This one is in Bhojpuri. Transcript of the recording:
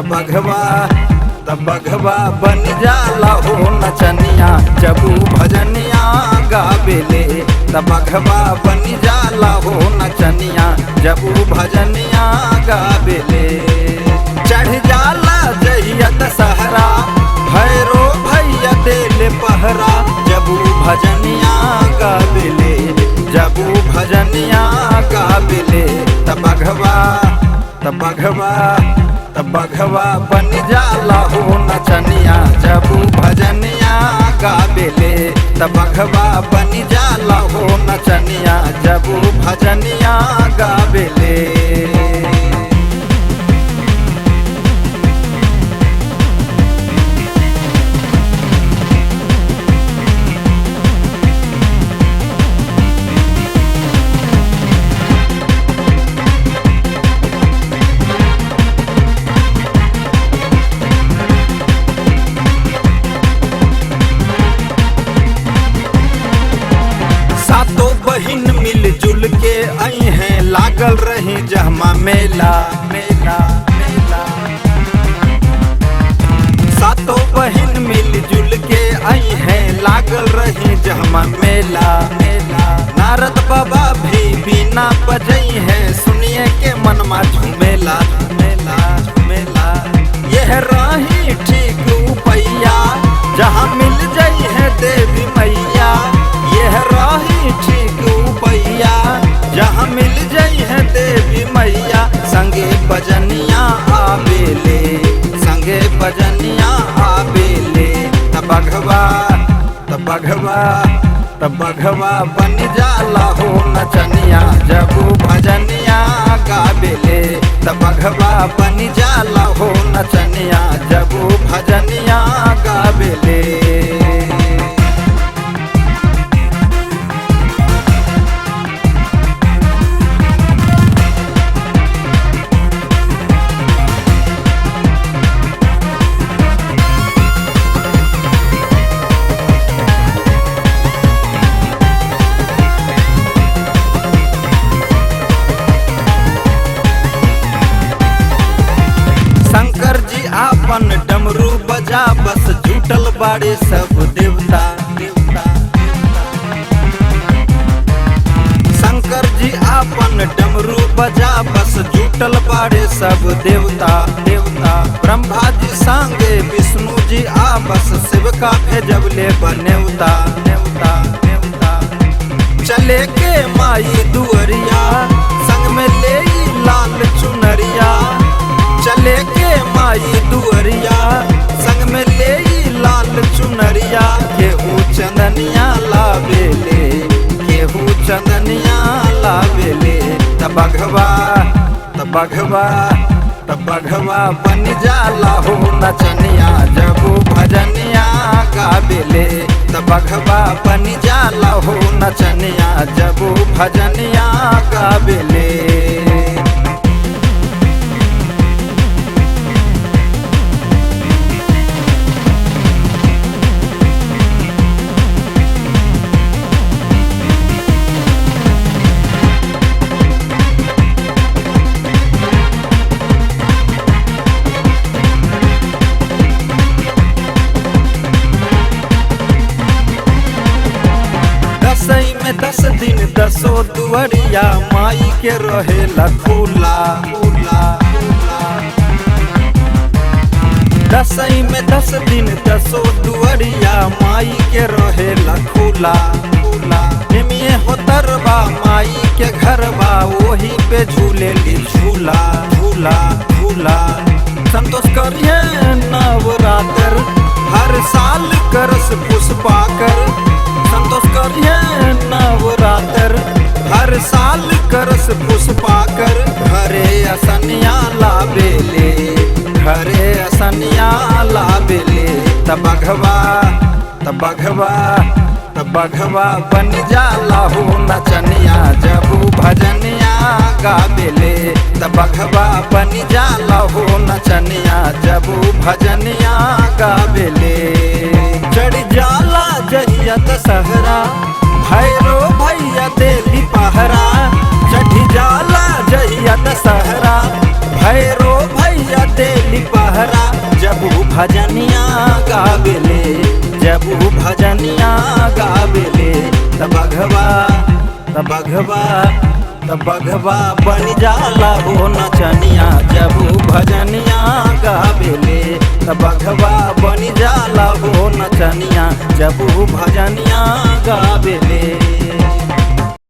तब बघवा बन जाला हो नचनिया जब भजनिया गावेले। तब बघवा बन जाला हो नचनिया जब भजनिया गावेले। चढ़ जाला जहिया दशहरा भैरो भैया देले पहरा जब भजनिया गावेले। जब भजनिया गावेले तब बघवा बन जाला हो नचनिया जब भजनिया गावेले। तब बघवा बन जाला हो नचनिया जब भजनिया गावेले। बहिन मिलजुल के आई हैं लागल रही जहमा मेला मेला मेला। सातों बहिन मिलजुल के आई हैं लागल रही जहमा मेला मेला। नारद बाबा भी बीना बजई है सुनिए के मनमा झूमेला झूमेला झूमेला। यह राही ठीक उपैया जहाँ मिल जाई है देवी मैया। यह राही ठीक उपैया जहाँ मिल जाई है देवी मैया। संगे बजनिया आवेले संगे बजनिया आवेले। तब बघवा बन जाला हो नचनिया जब भजनिया गावेले। तब बघवा बन जाला हो नचनिया जब भजनिया गावेले। शंकर जी आपन डमरू बजा बस जुटल बाड़े सब देवता देवता। शंकर जी आपन डमरू बजा बस जुटल बाड़े सब देवता देवता। ब्रह्मा जी संगे विष्णु जी आ बस शिवका भेजबले बनेवता नेवता नेवता। चले के माई दुअरिया संग में ले लाल चुनरिया। चले के माई दुअरिया संग में ले लाल चुनरिया। केहू चंदनिया लावेले केहू चंदनिया लावेले। तब बघवा बन जाला हो नचनिया जब भजनिया गावेले। तब बघवा बन जाला हो नचनिया जब भजनिया गावेले। दसई में 10 दिन 10 दुअरिया माई के रहेला खुला खुला। दसई में 10 दिन 10 दुअरिया माई के रहेला खुला खुला। निमिये होतरबा माई के घरबा वही पे झूले ली झूला झूला झूला। संतोष करिए नवरात्र हर साल करस पुष्पाकर। संतोष करिए नवरात्र हर साल करस पुष्पाकर। घरे असनिया लावेले घरे असनिया लावेले। तब बघवा बन जाला हो नचनिया जब भजनिया गावेले। तब बघवा बन जाला हो नचनिया जब भजनिया गावेले। चढ़ जाला जहिया दशहरा भैरो भैया देली पहरा। चढ़ जाला जहिया दशहरा भैरो भैया देली पहरा जब ऊ भजनिया गावेले, जब ऊ भजनिया गावेले। त बघवा बन जाला हो नचनिया जब ऊ भजनिया गावेले। त बघवा बन जाला हो नचनिया जब ऊ भजनिया गावेले।